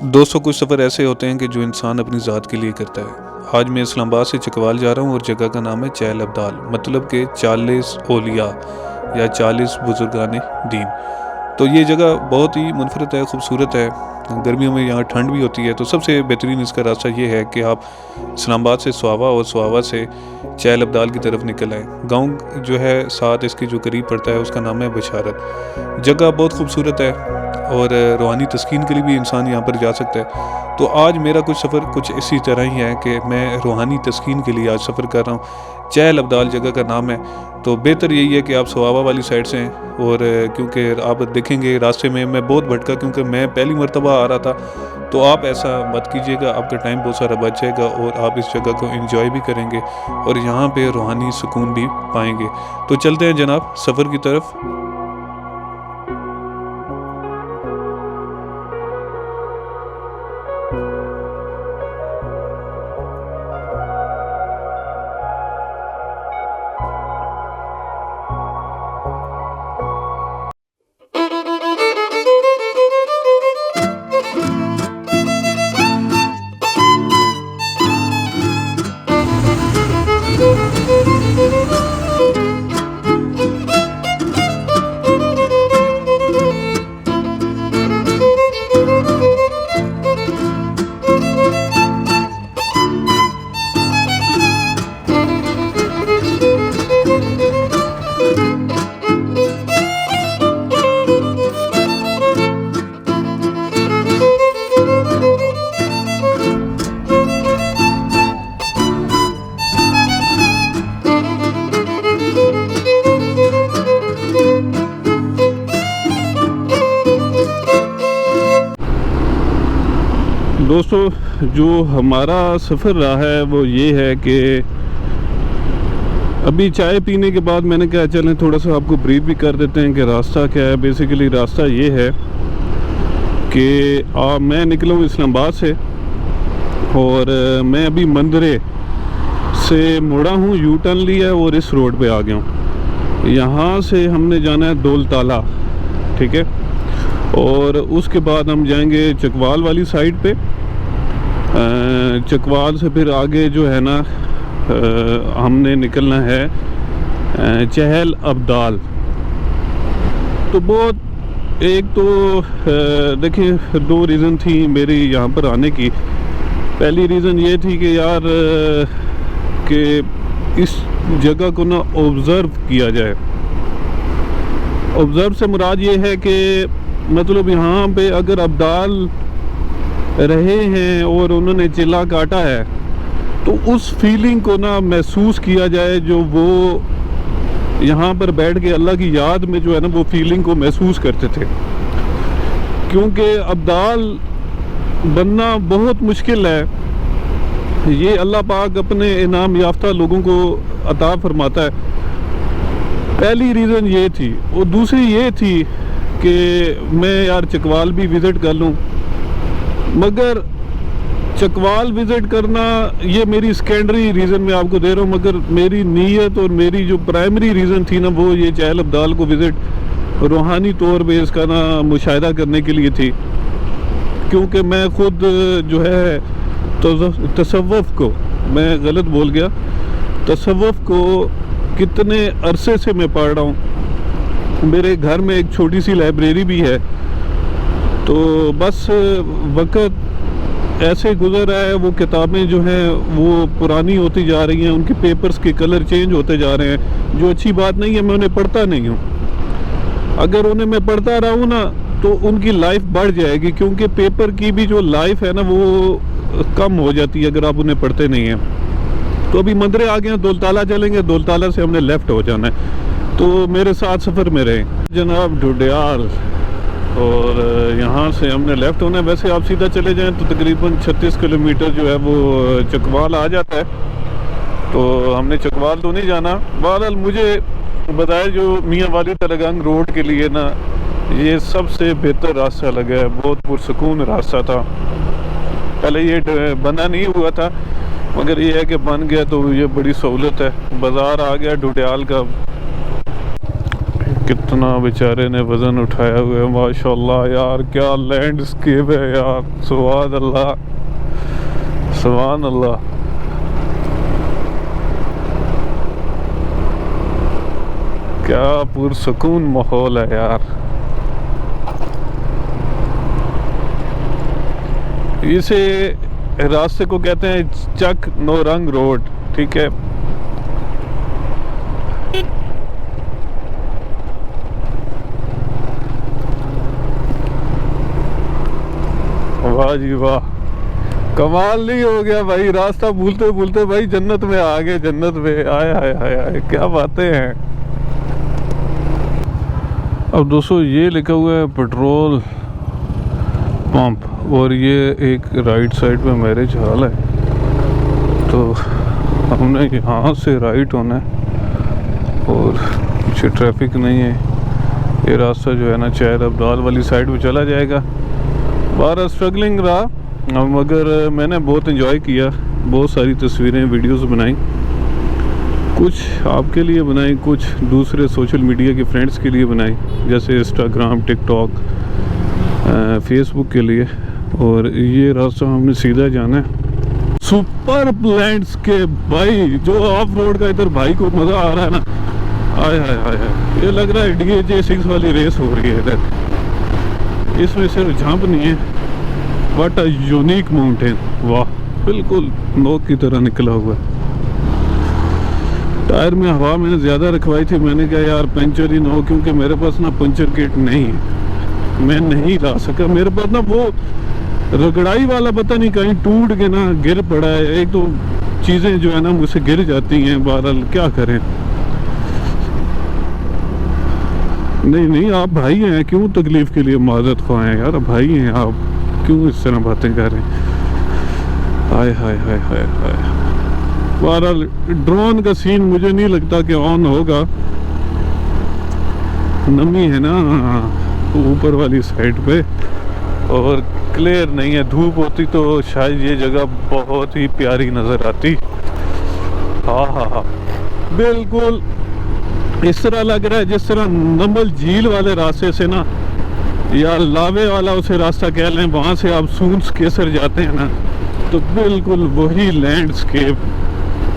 दोस्तों, कुछ सफ़र ऐसे होते हैं कि जो इंसान अपनी ज़ात के लिए करता है। आज मैं इस्लामाबाद से चकवाल जा रहा हूँ और जगह का नाम है चहल अब्दाल, मतलब कि 40 औलिया या 40 बुजुर्गान दीन। तो ये जगह बहुत ही मुनफरद है, खूबसूरत है। गर्मियों में यहाँ ठंड भी होती है, तो सबसे बेहतरीन इसका रास्ता ये है कि आप इस्लामाबाद से स्वावा और स्वावा से चहल अब्दाल की तरफ निकल आए। गांव जो है साथ इसके जो करीब पड़ता है उसका नाम है बशारत। जगह बहुत खूबसूरत है और रूहानी तस्कीन के लिए भी इंसान यहाँ पर जा सकता है। तो आज मेरा कुछ सफ़र कुछ इसी तरह ही है कि मैं रूहानी तस्कीन के लिए आज सफ़र कर रहा हूँ। चहल अब्दाल जगह का नाम है। तो बेहतर यही है कि आप स्वावा वाली साइड से हैं, और क्योंकि आप देखेंगे रास्ते में मैं बहुत भटका, क्योंकि मैं पहली मरतबा आ रहा था। तो आप ऐसा मत कीजिएगा, आपका टाइम बहुत सारा बच जाएगा और आप इस जगह को एंजॉय भी करेंगे और यहाँ पे रूहानी सुकून भी पाएंगे। तो चलते हैं जनाब सफ़र की तरफ। दोस्तों, जो हमारा सफ़र रहा है वो ये है कि अभी चाय पीने के बाद मैंने कहा चलें थोड़ा सा आपको ब्रीफ भी कर देते हैं कि रास्ता क्या है। बेसिकली रास्ता ये है कि मैं निकला हूँ इस्लामाबाद से और मैं अभी मंदरे से मुड़ा हूँ, यू टर्न लिया है और इस रोड पे आ गया हूँ। यहाँ से हमने जाना है दौलताला, ठीक है, और उसके बाद हम जाएंगे चकवाल वाली साइड पे। चकवाल से फिर आगे जो है ना हमने निकलना है चहल अब्दाल। तो बहुत एक तो देखिए दो रीज़न थी मेरी यहाँ पर आने की। पहली रीज़न ये थी कि यार कि इस जगह को ना ऑब्ज़र्व किया जाए। ऑब्ज़र्व से मुराद ये है कि मतलब यहाँ पे अगर अब्दाल रहे हैं और उन्होंने चिल्ला काटा है तो उस फीलिंग को ना महसूस किया जाए, जो वो यहाँ पर बैठ के अल्लाह की याद में जो है ना वो फीलिंग को महसूस करते थे। क्योंकि अब्दाल बनना बहुत मुश्किल है, ये अल्लाह पाक अपने इनाम याफ्ता लोगों को अता फरमाता है। पहली रीज़न ये थी। और दूसरी ये थी कि मैं यार चकवाल भी विज़िट कर लूँ, मगर चकवाल विज़िट करना ये मेरी सेकेंडरी रीज़न मैं आपको दे रहा हूँ, मगर मेरी नीयत और मेरी जो प्राइमरी रीज़न थी ना वो ये चहल अब्दाल को विज़िट रूहानी तौर पे इसका ना मुशाहिदा करने के लिए थी। क्योंकि मैं ख़ुद जो है तसव्वुफ़ को, मैं गलत बोल गया, तसव्वुफ़ को कितने अरसे से मैं पढ़ रहा हूँ। मेरे घर में एक छोटी सी लाइब्रेरी भी है। तो बस वक्त ऐसे गुज़र रहा है, वो किताबें जो हैं वो पुरानी होती जा रही हैं, उनके पेपर्स के कलर चेंज होते जा रहे हैं, जो अच्छी बात नहीं है। मैं उन्हें पढ़ता नहीं हूँ। अगर उन्हें मैं पढ़ता रहा हूँ ना तो उनकी लाइफ बढ़ जाएगी, क्योंकि पेपर की भी जो लाइफ है ना वो कम हो जाती है अगर आप उन्हें पढ़ते नहीं हैं। तो अभी मंदरे आ गए हैं, दौलताला चलेंगे, दौलताला से हमने लेफ़्ट हो जाना है। तो मेरे साथ सफ़र में रहें जनाब। ढुडियाल, और यहाँ से हमने लेफ़्ट होना है। वैसे आप सीधा चले जाएं तो तकरीबन 36 किलोमीटर जो है वो चकवाल आ जाता है। तो हमने चकवाल तो नहीं जाना। बहरहाल मुझे बताया जो मियाँ वालिद तरगंग रोड के लिए ना ये सबसे बेहतर रास्ता लगा है, बहुत पुरसकून रास्ता था। पहले ये बना नहीं हुआ था, मगर ये है कि बन गया तो ये बड़ी सहूलत है। बाज़ार आ गया ढुडियाल का, कितना बेचारे ने वजन उठाया हुआ है। माशाल्लाह यार, क्या लैंडस्केप है यार, सुभान अल्लाह सुभान अल्लाह। क्या पुरसुकून माहौल है यार। इसे रास्ते को कहते हैं चक नौरंग रोड, ठीक है। वाह जी वाह, कमाल नहीं हो गया भाई। रास्ता भूलते भूलते भाई जन्नत में आ गए, जन्नत में आए आए आए आए, क्या बातें हैं। अब दोस्तों ये लिखा हुआ है पेट्रोल पंप, और ये एक राइट साइड पे मैरिज हॉल है, तो हमने यहाँ से राइट होना है और पीछे ट्रैफिक नहीं है। ये रास्ता जो है ना शायद अब्दाल वाली साइड में चला जाएगा। बारह स्ट्रगलिंग रहा, मगर मैंने बहुत एंजॉय किया, बहुत सारी तस्वीरें वीडियोस बनाई, कुछ आपके लिए बनाई, कुछ दूसरे सोशल मीडिया के फ्रेंड्स के लिए बनाई, जैसे इंस्टाग्राम, टिकटॉक, फेसबुक के लिए। और ये रास्ता हमने सीधा जाना है। सुपर लैंडस्केप भाई, जो ऑफ रोड का इधर भाई को मज़ा आ रहा है ना, आय हाय हाय हाय, ये लग रहा है DJ6 वाली रेस हो रही है इधर। इसमें सिर्फ झांप नहीं है, व्हाट अ यूनिक माउंटेन, वाह, बिल्कुल नोक की तरह निकला हुआ है। टायर में हवा मैंने ज़्यादा रखवाई थी, मैंने कहा यार पंचर ही ना हो, क्योंकि मेरे पास ना पंचर किट नहीं है, मैं नहीं ला सका। मेरे पास ना वो रगड़ाई वाला पता नहीं कहीं टूट के ना गिर पड़ा है। एक तो चीज़ें जो है ना मुझसे गिर जाती हैं, बहरहाल क्या करें। नहीं नहीं, आप भाई हैं, क्यों तकलीफ़ के लिए माजरत ख्वाह हैं यार, भाई हैं आप, क्यों इस तरह बातें कर रहे हैं। हाय हाय हाय हाय हाय। बहरहाल ड्रोन का सीन मुझे नहीं लगता कि ऑन होगा, नमी है ना ऊपर वाली साइड पे और क्लियर नहीं है। धूप होती तो शायद ये जगह बहुत ही प्यारी नज़र आती। हाँ हाँ हाँ, बिल्कुल इस तरह लग रहा है जिस तरह नंबल झील वाले रास्ते से ना, या लावे वाला उसे रास्ता कह लें, वहाँ से आप सूंस केसर जाते हैं ना, तो बिल्कुल वही लैंडस्केप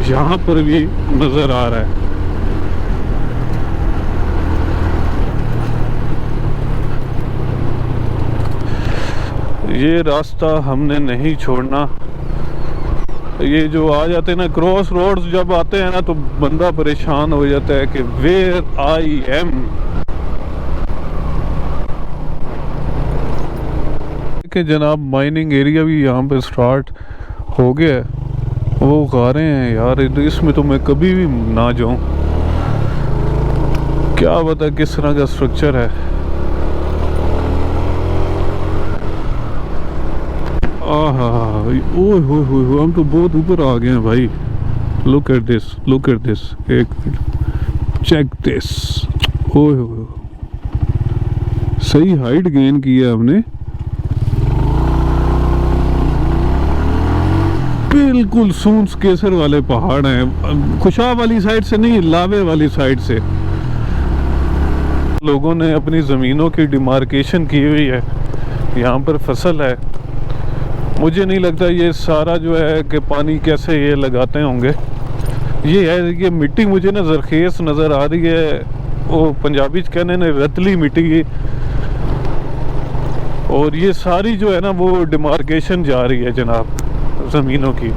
यहाँ पर भी नज़र आ रहा है। ये रास्ता हमने नहीं छोड़ना। ये जो आ जाते हैं ना क्रॉस रोड्स, जब आते हैं ना तो बंदा परेशान हो जाता है कि वेयर आई एम। कि जनाब माइनिंग एरिया भी यहाँ पे स्टार्ट हो गया है, वो गा रहे हैं यार, इसमें तो मैं कभी भी ना जाऊँ, क्या पता किस तरह का स्ट्रक्चर है। ओह हो, हम तो बहुत ऊपर आ गए हैं भाई। Look at this, look at this, एक मिनट, चेक दिस। ओह हो, सही हाइट गेन किया हमने, बिल्कुल सूंस केसर वाले पहाड़ हैं, खुशा वाली साइड से नहीं, लावे वाली साइड से। लोगों ने अपनी ज़मीनों की डिमार्केशन की हुई है, यहाँ पर फसल है। मुझे नहीं लगता ये सारा जो है कि पानी कैसे ये लगाते होंगे। ये है, ये मिट्टी मुझे ना जरखेज नज़र आ रही है, वो पंजाबी कहने ने रतली मिट्टी की, और ये सारी जो है ना वो डिमार्केशन जा रही है जनाब ज़मीनों की।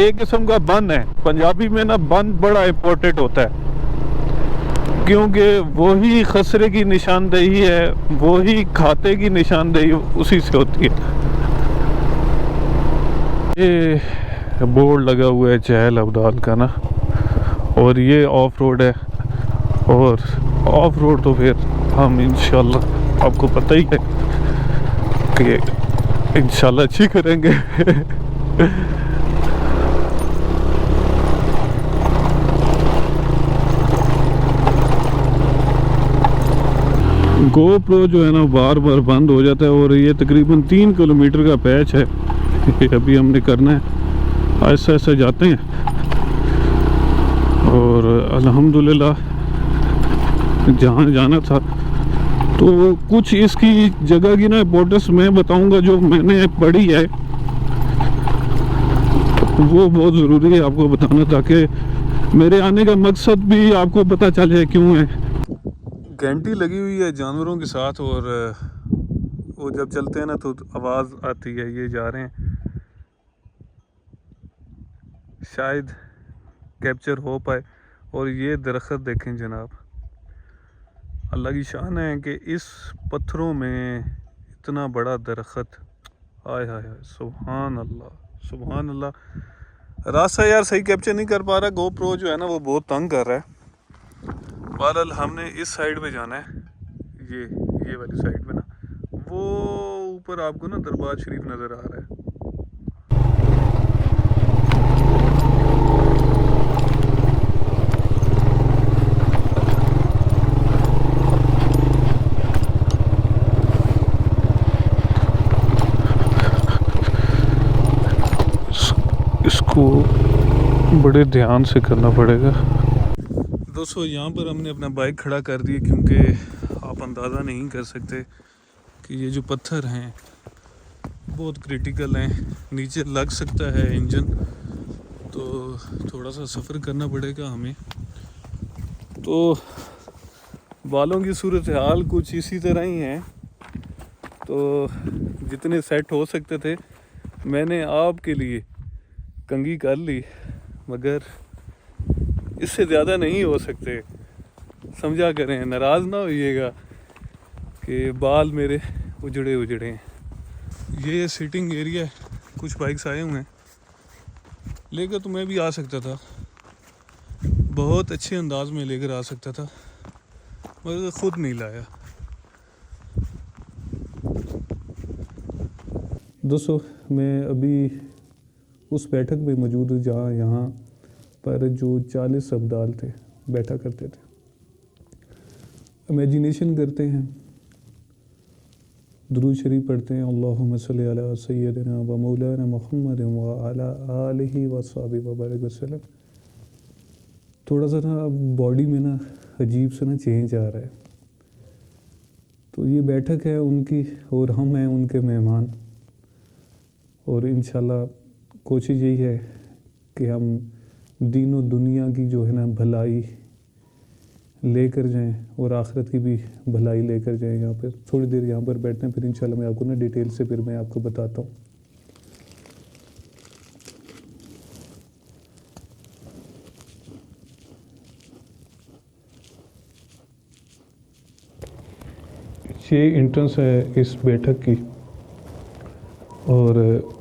एक किस्म का बन है, पंजाबी में ना बन बड़ा इम्पोर्टेंट होता है, क्योंकि वही खसरे की निशानदेही है, वही खाते की निशानदेही उसी से होती है। ये बोर्ड लगा हुआ है चहल अब्दाल का ना, और ये ऑफ रोड है, और ऑफ रोड तो फिर हम इंशाल्लाह आपको पता ही है कि इंशाल्लाह अच्छी करेंगे। GoPro जो है ना बार बार बंद हो जाता है, और ये तकरीबन 3 किलोमीटर का पैच है, अभी हमने करना है, ऐसा ऐसा जाते हैं। और अल्हम्दुलिल्लाह जहाँ जाना था। तो कुछ इसकी जगह की ना इंपॉर्टेंस मैं बताऊंगा जो मैंने पढ़ी है, वो बहुत ज़रूरी है आपको बताना, ताकि मेरे आने का मकसद भी आपको पता चले क्यों है। घंटी लगी हुई है जानवरों के साथ, और वो जब चलते हैं ना तो आवाज़ आती है। ये जा रहे हैं, शायद कैप्चर हो पाए। और ये दरख्त देखें जनाब, अल्लाह की शान है कि इस पत्थरों में इतना बड़ा दरख्त। हाय हाय हाय, सुभान अल्लाह सुभान अल्लाह। रास्ता यार सही कैप्चर नहीं कर पा रहा, गोप्रो जो है ना वो बहुत तंग कर रहा है। बहरहाल हमने इस साइड पे जाना है, ये वाली साइड पे ना, वो ऊपर आपको ना दरबार शरीफ नज़र आ रहा है। इसको बड़े ध्यान से करना पड़ेगा। दोस्तों यहाँ पर हमने अपना बाइक खड़ा कर दिया, क्योंकि आप अंदाज़ा नहीं कर सकते कि ये जो पत्थर हैं बहुत क्रिटिकल हैं, नीचे लग सकता है इंजन, तो थोड़ा सा सफ़र करना पड़ेगा हमें। तो बालों की सूरत हाल कुछ इसी तरह ही है, तो जितने सेट हो सकते थे मैंने आपके लिए कंघी कर ली, मगर इससे ज़्यादा नहीं हो सकते। समझा करें, नाराज़ ना होइएगा कि बाल मेरे उजड़े हैं। ये सिटिंग एरिया है, कुछ बाइक्स आए हुए हैं, लेकर तो मैं भी आ सकता था, बहुत अच्छे अंदाज में लेकर आ सकता था, मगर ख़ुद नहीं लाया। दोस्तों मैं अभी उस बैठक में मौजूद हूँ जहाँ यहाँ पर जो 40 अब्दाल थे बैठा करते थे। इमेजिनेशन करते हैं, दुरूद शरीफ पढ़ते हैं, अल्लाहुम्मा सल्ली अला सय्यदिना व मौलाना मुहम्मद व अला आलिहि व अस्हाबिहि व बारिक वसल्लम। थोड़ा सा ना बॉडी में ना अजीब सा ना चेंज आ रहा है। तो ये बैठक है उनकी और हम हैं उनके मेहमान, और इंशाल्लाह कोशिश यही है कि हम दीनों दुनिया की जो है ना भलाई लेकर जाएं और आखिरत की भी भलाई लेकर जाएं। यहाँ पर थोड़ी देर यहाँ पर बैठते हैं, फिर इंशाल्लाह मैं आपको ना डिटेल से फिर मैं आपको बताता हूँ। ये एंट्रेंस है इस बैठक की, और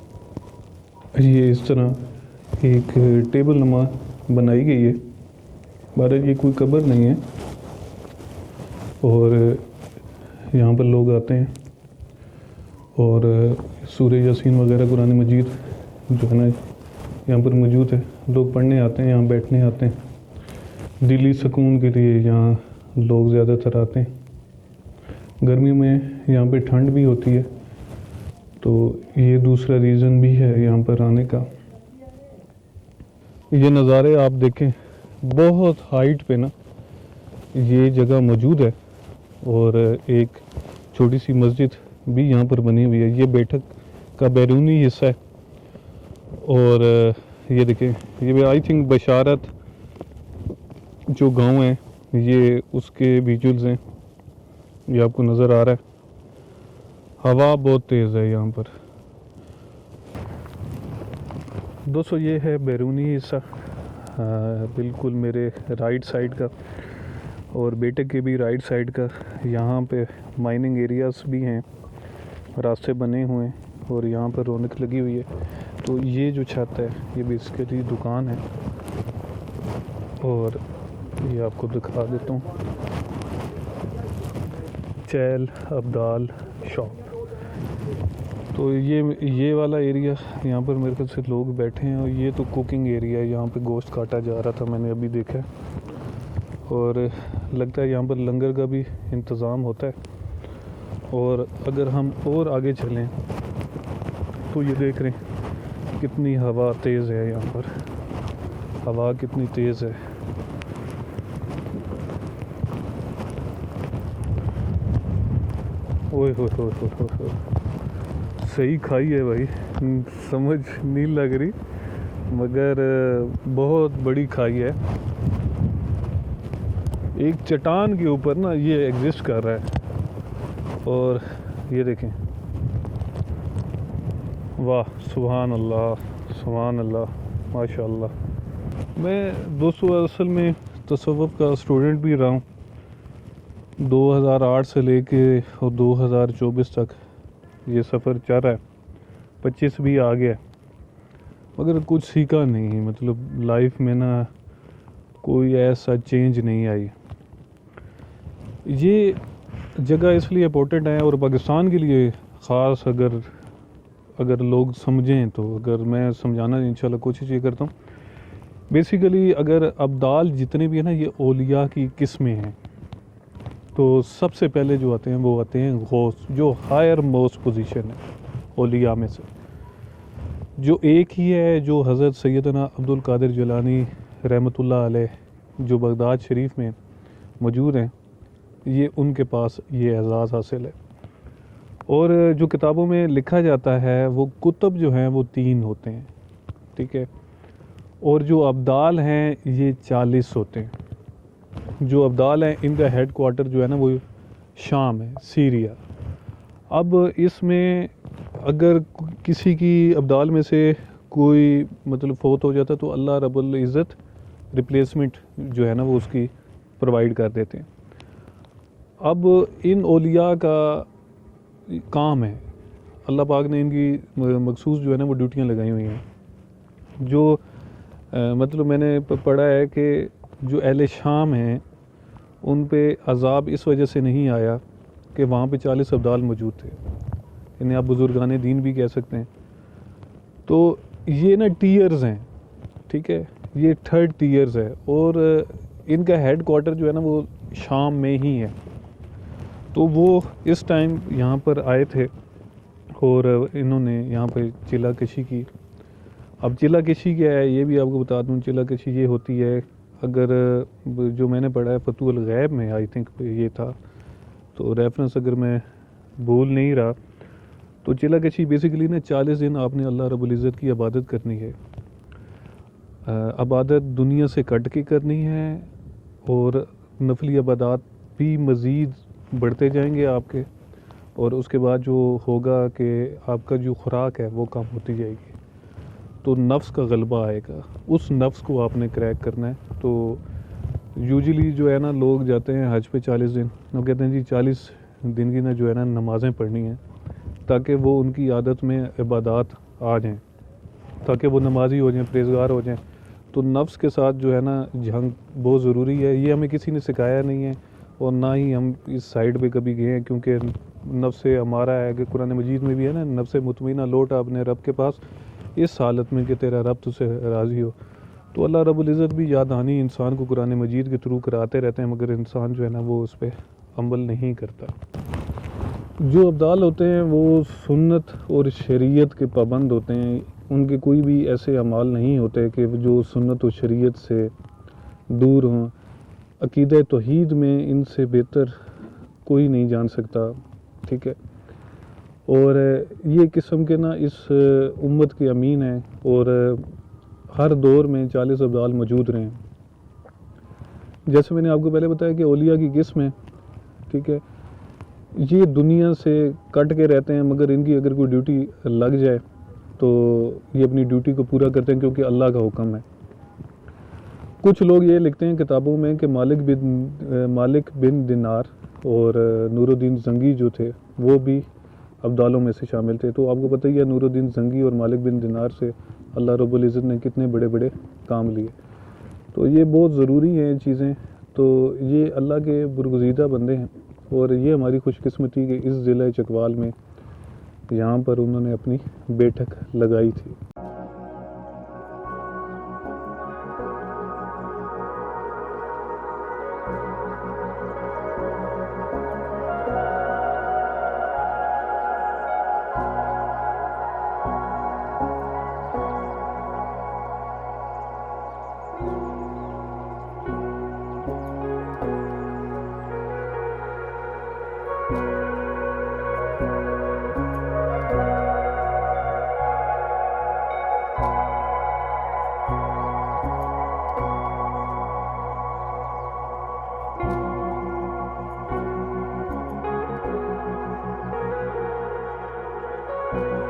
ये इस तरह एक टेबल नुमा बनाई गई है। बाहर ये कोई कब्र नहीं है, और यहाँ पर लोग आते हैं और सूरह यासीन वगैरह कुरान मजीद जो है ना यहाँ पर मौजूद है। लोग पढ़ने आते हैं, यहाँ बैठने आते हैं, दिली सुकून के लिए यहाँ लोग ज़्यादातर आते हैं। गर्मियों में यहाँ पे ठंड भी होती है, तो ये दूसरा रीज़न भी है यहाँ पर आने का। ये नज़ारे आप देखें, बहुत हाइट पे ना ये जगह मौजूद है, और एक छोटी सी मस्जिद भी यहाँ पर बनी हुई है। ये बैठक का बैरूनी हिस्सा है, और ये देखें, ये आई थिंक बशारत जो गांव है ये उसके विजुअल्स हैं, ये आपको नज़र आ रहा है। हवा बहुत तेज़ है यहाँ पर। दोस्तों ये है बैरूनी हिस्सा, बिल्कुल मेरे राइट साइड का, और बेटे के भी राइट साइड का। यहाँ पे माइनिंग एरियाज़ भी हैं, रास्ते बने हुए हैं, और यहाँ पर रौनक लगी हुई है। तो ये जो छत है ये बेसिकली दुकान है, और ये आपको दिखा देता हूँ, चैल अब्दाल शॉप। तो ये वाला एरिया यहाँ पर मेरे ख्याल से लोग बैठे हैं, और ये तो कुकिंग एरिया है, यहाँ पे गोश्त काटा जा रहा था, मैंने अभी देखा है। और लगता है यहाँ पर लंगर का भी इंतज़ाम होता है। और अगर हम और आगे चलें तो ये देख रहे हैं कितनी हवा तेज़ है, यहाँ पर हवा कितनी तेज़ है। ओए हो, सही खाई है भाई। समझ नहीं लग रही मगर बहुत बड़ी खाई है। एक चट्टान के ऊपर ना ये एग्जिस्ट कर रहा है। और ये देखें, वाह सुभान अल्लाह माशाअल्लाह। मैं दोस्तों असल में तसव्वुफ़ का स्टूडेंट भी रहा हूँ 2008 से लेके और 2024 तक ये सफ़र चल रहा है। 25 भी आ गया मगर कुछ सीखा नहीं, मतलब लाइफ में ना कोई ऐसा चेंज नहीं आई। ये जगह इसलिए इम्पोर्टेंट है और पाकिस्तान के लिए ख़ास अगर लोग समझें तो, अगर मैं समझाना इंशाल्लाह कोशिश ये करता हूँ। बेसिकली अगर अब्दाल जितने भी हैं ना ये औलिया की किस्में हैं। तो सबसे पहले जो आते हैं वो आते हैं गौस, जो हायर मोस्ट पोजीशन है औलिया में से। जो एक ही है जो हज़रत सैयदना अब्दुल कादिर जिलानी रहमतुल्लाह अलैह जो बगदाद शरीफ में मौजूद हैं, ये उनके पास ये एजाज़ हासिल है। और जो किताबों में लिखा जाता है वो कुतुब जो हैं वो 3 होते हैं, ठीक है। और जो अब्दाल हैं ये 40 होते हैं। जो अब्दाल हैं इनका हेड क्वार्टर जो है ना वो शाम है, सीरिया। अब इसमें अगर किसी की अब्दाल में से कोई मतलब फ़ौत हो जाता तो अल्लाह रब्बुल इज़्ज़त रिप्लेसमेंट जो है ना वो उसकी प्रोवाइड कर देते हैं। अब इन औलिया का काम है, अल्लाह पाक ने इनकी मखसूस जो है ना वो ड्यूटियाँ लगाई हुई हैं। जो मतलब मैंने पढ़ा है कि जो अहले शाम हैं उन पे अज़ाब इस वजह से नहीं आया कि वहाँ पे 40 अब्दाल मौजूद थे। इन्हें आप बुज़ुर्गान दीन भी कह सकते हैं। तो ये ना टीयर्स हैं, ठीक है, ये 3rd टीयर्स है और इनका हेड क्वार्टर जो है ना वो शाम में ही है। तो वो इस टाइम यहाँ पर आए थे और इन्होंने यहाँ पे चिला कशी की। अब चिला कशी क्या है ये भी आपको बता दूँ। चिला कशी ये होती है, अगर जो मैंने पढ़ा है फतुल गैब में आई थिंक ये था, तो रेफरेंस अगर मैं भूल नहीं रहा, तो चिला कशी बेसिकली ना 40 दिन आपने अल्लाह रब्बुल इज़्ज़त की इबादत करनी है। इबादत दुनिया से कट के करनी है और नफली इबादत भी मज़ीद बढ़ते जाएंगे आपके। और उसके बाद जो होगा कि आपका जो खुराक है वो कम होती जाएगी, तो नफ्स का गलबा आएगा। उस नफ्स को आपने क्रैक करना है। तो यूजुअली जो है ना लोग जाते हैं हज पे 40 दिन, वो कहते हैं जी 40 दिन की ना जो है ना नमाज़ें पढ़नी हैं ताकि वो उनकी आदत में इबादत आ जाएं, ताकि वो नमाजी हो जाएं, परहेज़गार हो जाएं। तो नफ्स के साथ जो है ना जंग बहुत ज़रूरी है। ये हमें किसी ने सिखाया नहीं है और ना ही हम इस साइड पे कभी गए हैं, क्योंकि नफ्स से हमारा है कि कुरान मजीद में भी है ना, नफ्स मुतमइन्ना लौट अपने रब के पास इस हालत में कि तेरा रब तुझसे राज़ी हो। तो अल्लाह रब्बुल इज़्ज़त भी याद दहानी इंसान को कुरान मजीद के थ्रू कराते रहते हैं, मगर इंसान जो है ना वो उस पर अमल नहीं करता। जो अब्दाल होते हैं वो सुन्नत और शरीयत के पाबंद होते हैं। उनके कोई भी ऐसे अमाल नहीं होते कि जो सुन्नत और शरीयत से दूर हों। अक़ीदा तौहीद में इनसे बेहतर कोई नहीं जान सकता, ठीक है। और ये किस्म के ना इस उम्मत के अमीन हैं और हर दौर में 40 अब्दाल मौजूद रहे हैं। जैसे मैंने आपको पहले बताया कि औलिया की किस्म है, ठीक है। ये दुनिया से कट के रहते हैं, मगर इनकी अगर कोई ड्यूटी लग जाए तो ये अपनी ड्यूटी को पूरा करते हैं, क्योंकि अल्लाह का हुक्म है। कुछ लोग ये लिखते हैं किताबों में कि मालिक बिन दिनार और नूरुद्दीन जंगी जो थे वो भी अब्दालों में से शामिल थे। तो आपको पता ही है नूरुद्दीन जंगी और मालिक बिन दिनार से अल्लाह रब्बुल इज़्ज़त ने कितने बड़े बड़े काम लिए। तो ये बहुत ज़रूरी हैं चीज़ें। तो ये अल्लाह के बरगुज़ीदा बंदे हैं और ये हमारी खुशकिस्मती कि इस ज़िला चकवाल में यहाँ पर उन्होंने अपनी बैठक लगाई थी। है।